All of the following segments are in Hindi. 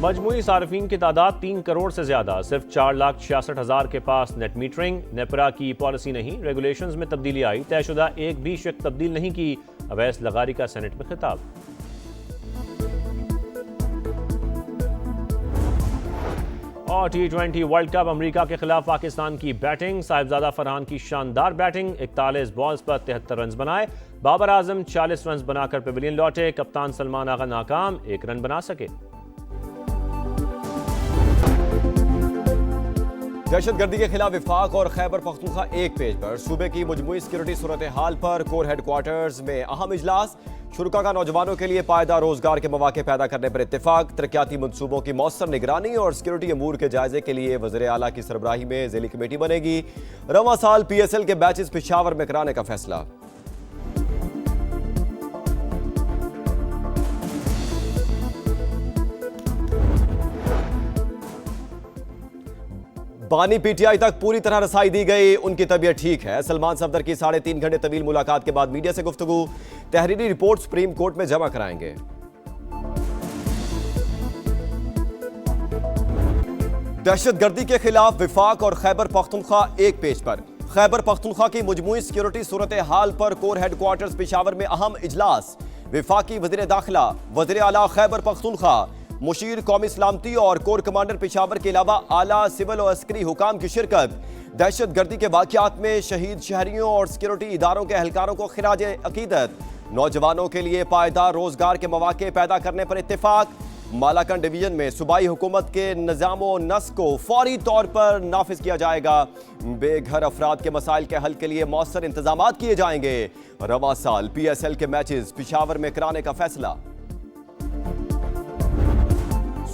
मजमूई सार्फिन की तादाद 3 करोड़ से ज्यादा, सिर्फ 4,66,000 के पास नेट मीटरिंग। नेपरा की पॉलिसी नहीं, रेगुलेशंस में तब्दीली आई, तयशुदा एक भी शिक तब्दील नहीं की। अवैस लगारी का सेनेट में खिताब। और T20 वर्ल्ड कप, अमेरिका के खिलाफ पाकिस्तान की बैटिंग। साहिबजादा फरहान की शानदार बैटिंग, 41 बॉल्स पर 73 रन बनाए। बाबर आजम 40 रन बनाकर पेविलियन लौटे। कप्तान सलमान आगा नाकाम, 1 रन बना सके। दहशतगर्दी के खिलाफ विफाक और खैबर पख्तूनख्वा एक पेज पर। सूबे की मजमूई सिक्योरिटी सूरत हाल पर कोर हेडक्वार्टर्स में अहम इजलास। शुरा का नौजवानों के लिए पायदार रोजगार के मौके पैदा करने पर इत्तेफाक। तरक्याती मनसूबों की मौसर निगरानी और सिक्योरिटी अमूर के जायजे के लिए वज़ीर आला की सरबराही में ज़िली कमेटी बनेगी। रवां साल PSL के बैचेस पेशावर में कराने का फैसला। बानी PTI तक पूरी तरह रसाई दी गई, उनकी तबीयत ठीक है। सलमान सफदर की 3.5 घंटे तवील मुलाकात के बाद मीडिया से गुफ्तगू। तहरीरी रिपोर्ट सुप्रीम कोर्ट में जमा कराएंगे। दहशतगर्दी के खिलाफ विफाक और खैबर पख्तूनख्वा एक पेज पर। खैबर पख्तूनख्वा की मजमूई सिक्योरिटी सूरत हाल पर कोर हेडक्वार्टर्स पेशावर में अहम इजलास। विफाकी वज़ीर दाखिला, वज़ीर आला खैबर पख्तूनख्वा, मुशीर कौमी सलामती और कोर कमांडर पेशावर के अलावा आला सिविल और अस्करी हुकाम की शिरकत। दहशतगर्दी के वाक़यात में शहीद शहरियों और सिक्योरिटी इदारों के एहलकारों को खिराज अकीदत। नौजवानों के लिए पायदार रोजगार के मौके पैदा करने पर इत्तेफाक। मालाकन डिवीजन में सूबाई हुकूमत के निज़ामो नस्क को फौरी तौर पर नाफिज किया जाएगा। बेघर अफराद के मसाइल के हल के लिए मौसर इंतजाम किए जाएंगे। रवां साल PSL के मैचेस पेशावर में कराने का फैसला।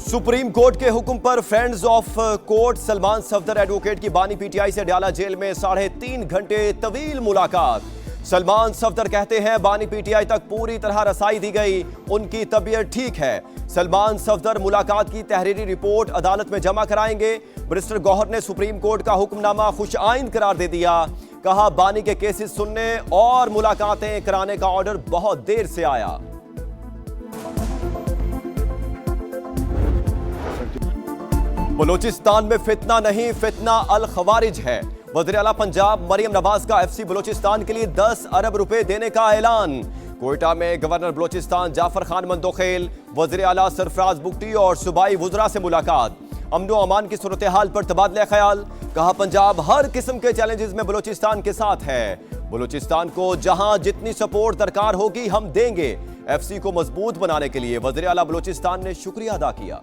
सुप्रीम कोर्ट के हुक्म पर friends of court Salman Safdar advocate की बानी PTI से डाला जेल में 3.5 घंटे तवील मुलाकात। सलमान सफदर कहते हैं बानी PTI तक पूरी तरह रसाई दी गई, उनकी तबीयत ठीक है। सलमान सफदर मुलाकात की तहरीरी रिपोर्ट अदालत में जमा कराएंगे। बैरिस्टर गौहर ने सुप्रीम कोर्ट का हुक्मनामा खुश आइन करार दे दिया। कहा बानी के केसेस सुनने और मुलाकातें कराने का ऑर्डर बहुत देर से आया। बलूचिस्तान में फितना नहीं, फितना अल खवारिज है। वज़ीर आला पंजाब मरियम नवाज का FC बलूचिस्तान के लिए 10 अरब रुपए देने का ऐलान। कोयटा में गवर्नर बलूचिस्तान जाफर खान मंदोखेल, वज़ीर आला सरफराज बुगटी और सूबाई वुज़रा से मुलाकात। अमन व अमान की सूरत हाल पर तबादला ख्याल। कहा पंजाब हर किस्म के चैलेंजेस में बलूचिस्तान के साथ है। बलूचिस्तान को जहां जितनी सपोर्ट दरकार होगी हम देंगे। FC को मजबूत बनाने के लिए वज़ीर आला बलूचिस्तान ने शुक्रिया अदा किया।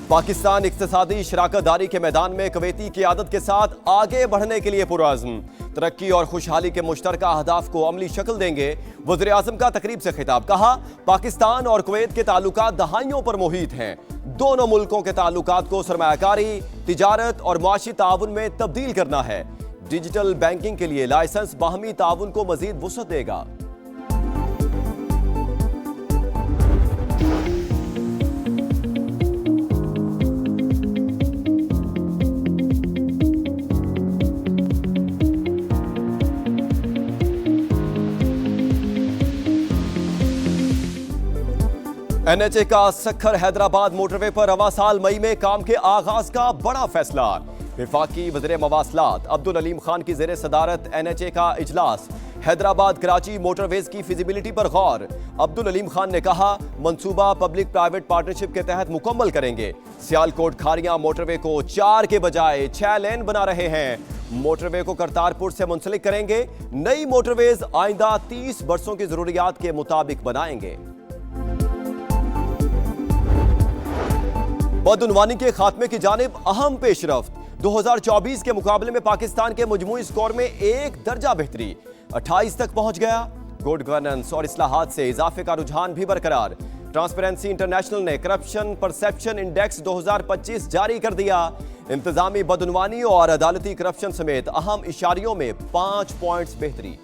पाकिस्तान इक्तिसादी शराकतदारी के मैदान में कुवैती क़ियादत के साथ आगे बढ़ने के लिए पुरअज़्म। तरक्की और खुशहाली के मुश्तरका अहदाफ को अमली शक्ल देंगे। वज़ीर आज़म का तकरीब से खिताब। कहा पाकिस्तान और कुवैत के ताल्लुकात दहाइयों पर मुहित हैं। दोनों मुल्कों के ताल्लुकात को सरमायाकारी, तिजारत और मुआशी ताउन में तब्दील करना है। डिजिटल बैंकिंग के लिए लाइसेंस बाहमी ताउन को मजीद वुसअत देगा। NHA का सखर हैदराबाद मोटरवे पर रवां साल मई में काम के आगाज का बड़ा फैसला। वफाकी वज़ीर मवासलात अब्दुल अलीम खान की ज़ेर सदारत NHA का इजलास। हैदराबाद कराची मोटरवेज की फिजिबिलिटी पर गौर। अब्दुल अलीम खान ने कहा मंसूबा पब्लिक प्राइवेट पार्टनरशिप के तहत मुकम्मल करेंगे। सियालकोट खारियां मोटरवे को 4 के बजाय 6 लेन बना रहे हैं। मोटरवे को करतारपुर से मुंसलिक करेंगे। नई मोटरवेज आइंदा 30 बरसों की जरूरियात के मुताबिक बनाएंगे। बदउनवानी के खात्मे की जानिब अहम पेशरफ्त। 2024 के मुकाबले में पाकिस्तान के मजमूई स्कोर में 1 दर्जा बेहतरी, 28 तक पहुंच गया। गुड गवर्नेंस और इस्लाहात से इजाफे का रुझान भी बरकरार। ट्रांसपेरेंसी इंटरनेशनल ने करप्शन परसेप्शन इंडेक्स 2025 जारी कर दिया। इंतजामी बदउनवानी और अदालती करप्शन समेत अहम इशारियों में 5 पॉइंट्स बेहतरी।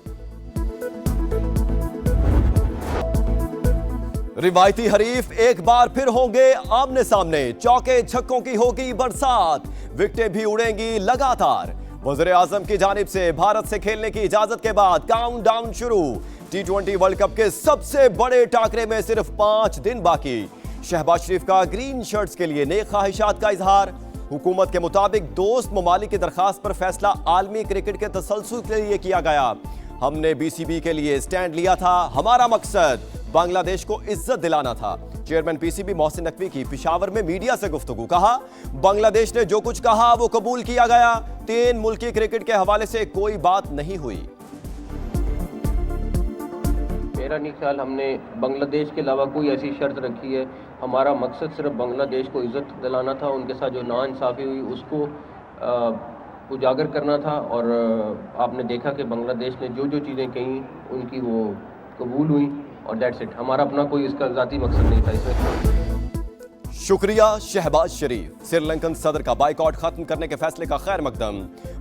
रिवायती हरीफ एक बार फिर होंगे आमने सामने। चौके छक्कों की होगी बरसात, विकेटें भी उड़ेंगी लगातार। वज़ीर आज़म की जानिब से भारत से खेलने की इजाजत के बाद काउंटडाउन शुरू। T20 वर्ल्ड कप के सबसे बड़े टाकरे में सिर्फ 5 दिन बाकी। शहबाज शरीफ का ग्रीन शर्ट्स के लिए नेक ख्वाहिशात का इजहार। हुकूमत के मुताबिक दोस्त ममालिक की दरखास्त पर फैसला आलमी क्रिकेट के तसलसल के लिए किया गया। हमने बीसीबी के लिए स्टैंड लिया था, हमारा मकसद बांग्लादेश को इज्जत दिलाना था। चेयरमैन पीसीबी मोहसिन नकवी की पेशावर में मीडिया से गुफ्तगू। कहा, बांग्लादेश ने जो कुछ कहा वो कबूल किया गया। 3 मुल्की क्रिकेट के हवाले से कोई बात नहीं हुई। मेरा नहीं ख्याल हमने बांग्लादेश के अलावा कोई ऐसी शर्त रखी है। हमारा मकसद सिर्फ बांग्लादेश को इज्जत दिलाना था, उनके साथ जो नाइंसाफ़ी हुई उसको उजागर करना था। और आपने देखा कि बांग्लादेश ने जो जो चीज़ें कहीं उनकी वो कबूल हुई और दैट्स इट। हमारा अपना कोई इसका ज़ाती मकसद नहीं था इसमें। शुक्रिया शहबाज शरीफ। श्रीलंकन सदर का बाइकआउट खत्म करने के फैसले का खैर मकदम।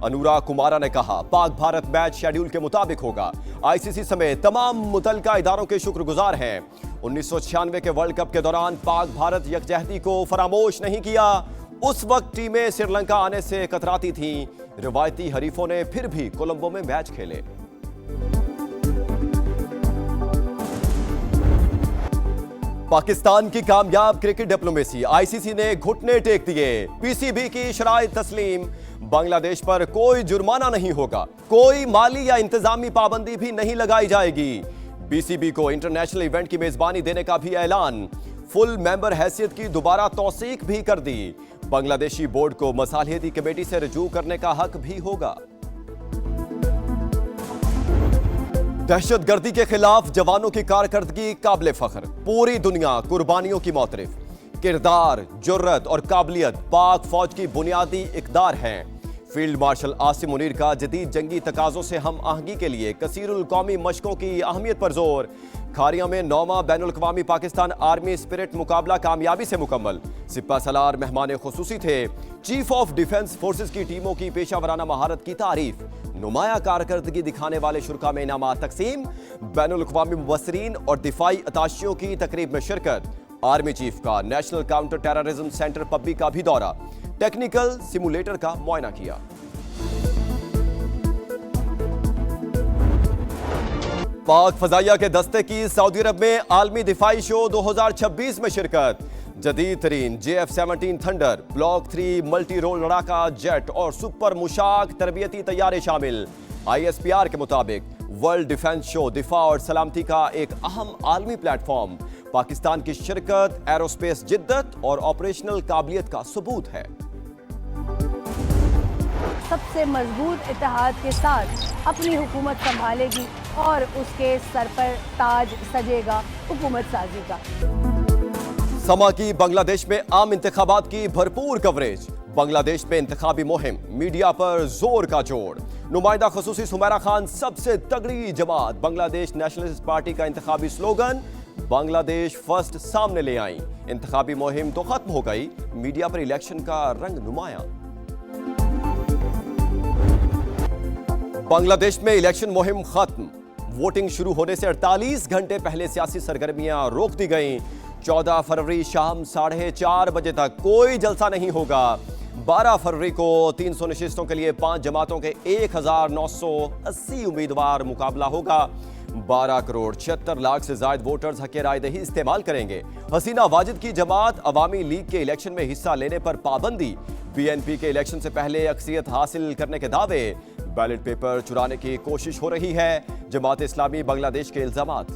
अनुराग कुमारा ने कहा, पाक भारत मैच शेड्यूल के मुताबिक होगा। आईसीसी समेत तमाम मुतल्लिका इदारों के शुक्रगुजार हैं। 1996 के वर्ल्ड कप के दौरान पाक भारत यकजहती को फरामोश नहीं किया। उस वक्त टीमें श्रीलंका आने से कतराती थीं। रिवायती हरीफों ने फिर भी कोलंबो में मैच खेले। पाकिस्तान की कामयाब क्रिकेट डिप्लोमेसी, आईसीसी ने घुटने टेक दिए। पीसीबी की शराइत तस्लीम। बांग्लादेश पर कोई जुर्माना नहीं होगा, कोई माली या इंतजामी पाबंदी भी नहीं लगाई जाएगी। बीसीबी को इंटरनेशनल इवेंट की मेजबानी देने का भी ऐलान। फुल मेंबर हैसियत की दोबारा तौसीक भी कर दी। बांग्लादेशी बोर्ड को मसालियती कमेटी से रजू करने का हक भी होगा। दहशतगर्दी के खिलाफ जवानों की कारकर्दगी काबिल फख्र। पूरी दुनिया कुर्बानियों की मोतरिफ। किरदार, जुर्रत और काबिलियत पाक फौज की बुनियादी इकदार हैं। फील्ड मार्शल आसिम मुनीर का जदीद जंगी तकाजों से हम आहंगी के लिए कसीरुल कौमी मशकों की अहमियत पर जोर। खारिया में 9वां बैनुल-अक़वामी पाकिस्तान आर्मी स्पिरिट मुकाबला कामयाबी से मुकम्मल। सिपा सलार मेहमान खुसूसी थे। चीफ ऑफ डिफेंस फोर्सेस की टीमों की पेशावराना महारत की तारीफ। नुमाया कारकर्दगी दिखाने वाले शुरका में इनामात तकसीम। बैनुल-अक़वामी मुबस्सिरीन और दिफाई अताशियों की तकरीब में शिरकत। आर्मी चीफ का नेशनल काउंटर टेररिज्म सेंटर पब्बी का भी दौरा। टेक्निकल सिमुलेटर का मुआयना किया। पाक फजाइया के दस्ते की सऊदी अरब में आलमी दिफाई शो 2026 में शिरकत। जदीद तरीन JF-17 Thunder, block 3 multi role लड़ाका जेट और सुपर मुशाक तरबियती तैयारे शामिल। ISPR के मुताबिक वर्ल्ड डिफेंस शो दिफा और सलामती का एक अहम आलमी प्लेटफॉर्म। पाकिस्तान की शिरकत एरोस्पेस जिद्दत और ऑपरेशनल काबिलियत का सबूत है। सबसे मजबूत इत्तेहाद के साथ अपनी हुकूमत संभालेगी और उसके सर पर ताज सजेगा हुकूमत साजी का। समा की बांग्लादेश में आम इंतखाबात की भरपूर कवरेज। बांग्लादेश में इंतखाबी मुहिम, मीडिया पर जोर का जोड़। नुमाइंदा खसूसी सुमैरा खान सबसे तगड़ी जमात। बांग्लादेश नेशनलिस्ट पार्टी का इंतखाबी स्लोगन बांग्लादेश फर्स्ट सामने ले आई। इंतखाबी मुहिम तो खत्म हो गई, मीडिया पर इलेक्शन का रंग नुमाया। बांग्लादेश में इलेक्शन मुहिम खत्म। वोटिंग शुरू होने से 48 घंटे पहले सियासी सरगर्मियां रोक दी गईं। 14 फरवरी शाम 4:30 बजे तक कोई जलसा नहीं होगा। 12 फरवरी को 300 नशिस्तों के लिए 5 जमातों के 1980 उम्मीदवार मुकाबला होगा। 12 करोड़ 76 लाख से ज्यादा वोटर्स हक रायदही इस्तेमाल करेंगे। हसीना वाजिद की जमात अवामी लीग के इलेक्शन में हिस्सा लेने पर पाबंदी। BNP के इलेक्शन से पहले अक्सरियत हासिल करने के दावे। बैलेट पेपर चुराने की कोशिश हो रही है। जमात इस्लामी बांग्लादेश के इल्जामात।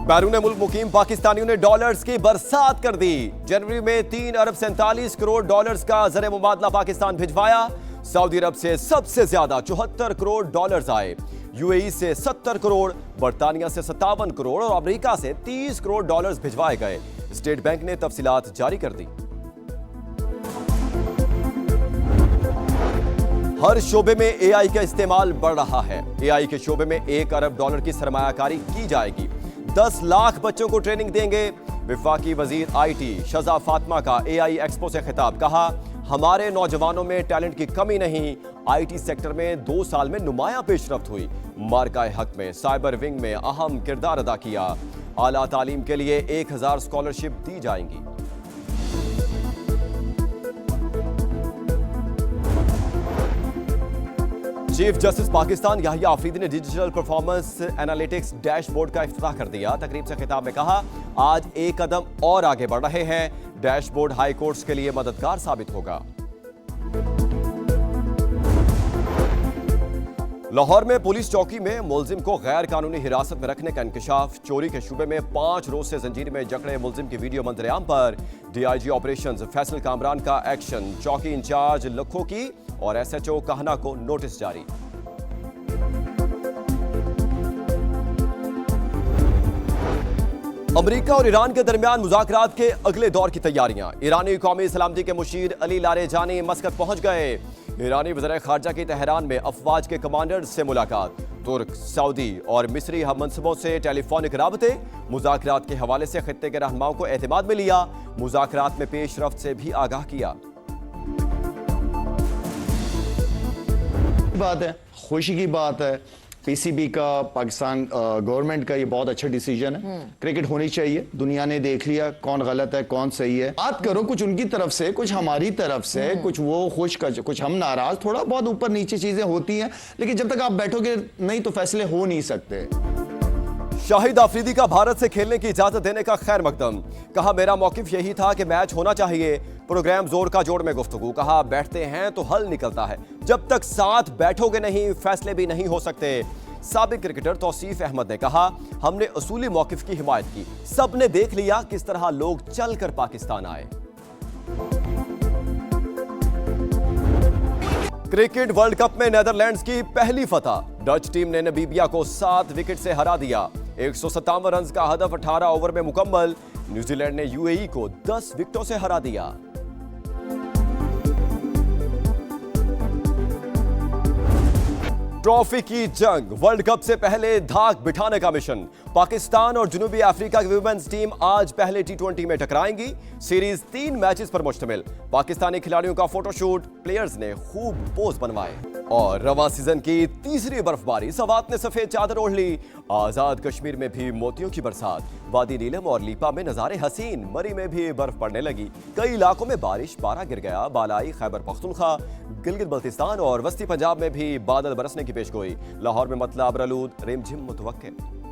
बैरून मुल्क मुकीम पाकिस्तानियों ने डॉलर्स की बरसात कर दी। जनवरी में 3 अरब 47 करोड़ डॉलर्स का ज़र मुबादला पाकिस्तान भिजवाया। सऊदी अरब से सबसे ज्यादा 74 करोड़ डॉलर्स आए। UAE से 70 करोड़, बरतानिया से 57 करोड़ और अमेरिका से 30 करोड़ डॉलर्स भिजवाए गए। स्टेट बैंक ने तफसीलात जारी कर दी। हर शोबे में AI का इस्तेमाल बढ़ रहा है। AI के शोबे में 1 अरब डॉलर की सरमायाकारी की जाएगी। 10 लाख बच्चों को ट्रेनिंग देंगे। वफाकी वजीर IT शजा फातिमा का AI एक्सपो से खिताब। कहा, हमारे नौजवानों में टैलेंट की कमी नहीं। IT सेक्टर में 2 साल में नुमाया पेशरफ्त हुई। मार्का हक में साइबर विंग में अहम किरदार अदा किया। आला तालीम के लिए 1000 स्कॉलरशिप दी जाएंगी। चीफ जस्टिस पाकिस्तान याहिया आफरीदी ने डिजिटल परफॉर्मेंस एनालिटिक्स डैशबोर्ड का इफ्तिताह कर दिया। तकरीब से खिताब में कहा, आज एक कदम और आगे बढ़ रहे हैं। डैशबोर्ड हाई कोर्ट्स के लिए मददगार साबित होगा। लाहौर में पुलिस चौकी में मुलजिम को गैर कानूनी हिरासत में रखने का इंकशाफ। चोरी के शुबे में 5 रोज से जंजीर में जकड़े मुलजिम की वीडियो मंजरेआम पर डीआईजी ऑपरेशंस फैसल कामरान का एक्शन। चौकी इंचार्ज लखो की और एसएचओ कहना को नोटिस जारी। अमेरिका और ईरान के दरमियान मुज़ाकरात के अगले दौर की तैयारियां। ईरानी कौमी सलामती के मुशीर अली लारेजानी मस्कत पहुंच गए। ईरानी वज़ीर ख़ारजा की तेहरान में अफवाज के कमांडर से मुलाकात। तुर्क, सऊदी और मिस्री हम मनसबों से टेलीफोनिक राबते। मुज़ाकरात के हवाले से खित्ते के रहनुमाओं को एतमाद में लिया। मुज़ाकरात में पेशरफ्त से भी आगाह किया। बात है, खुशी की बात है। पीसीबी का, पाकिस्तान गवर्नमेंट का ये बहुत अच्छा डिसीजन है। क्रिकेट होनी चाहिए। दुनिया ने देख लिया कौन गलत है कौन सही है। बात करो कुछ उनकी तरफ से, कुछ हमारी तरफ से, कुछ वो खुश, कुछ हम नाराज। थोड़ा बहुत ऊपर नीचे चीजें होती हैं, लेकिन जब तक आप बैठोगे नहीं तो फैसले हो नहीं सकते। शाहिद आफरीदी का भारत से खेलने की इजाजत देने का खैर मकदम। कहा, मेरा मौकिफ यही था कि मैच होना चाहिए। प्रोग्राम जोर का जोड़ में गुफ्तगू। कहा, बैठते हैं तो हल निकलता है, जब तक साथ बैठोगे नहीं फैसले भी नहीं हो सकते। साबिक क्रिकेटर तौसीफ अहमद ने कहा, हमने असूली मौकिफ की हिमायत की। सबने देख लिया किस तरह लोग चलकर पाकिस्तान आए। क्रिकेट वर्ल्ड कप में नीदरलैंड्स की पहली फतह। डच टीम ने नामीबिया को 7 विकेट से हरा दिया। 157 रन का हदफ 18 ओवर में मुकम्मल। न्यूजीलैंड ने यूएई को 10 विकेटों से हरा दिया। ट्रॉफी की जंग, वर्ल्ड कप से पहले धाक बिठाने का मिशन। पाकिस्तान और जनूबी अफ्रीका की वुमेन्स टीम आज पहले टी20 में टकराएंगी। सीरीज 3 मैचेस पर मुश्तमिल। पाकिस्तानी खिलाड़ियों का फोटोशूट, प्लेयर्स ने खूब पोज बनवाए। और रवां सीजन की तीसरी बर्फबारी, सवात ने सफेद चादर ओढ़ ली। आजाद कश्मीर में भी मोतियों की बरसात। वादी नीलम और लीपा में नजारे हसीन। मरी में भी बर्फ पड़ने लगी। कई इलाकों में बारिश, पारा गिर गया। बालाई खैबर पख्तूनख्वा, गिलगित बल्तिस्तान और वस्ती पंजाब में भी बादल बरसने की पेशगोई। लाहौर में मतला बरलूद, रिमझिम मुतवक्किल।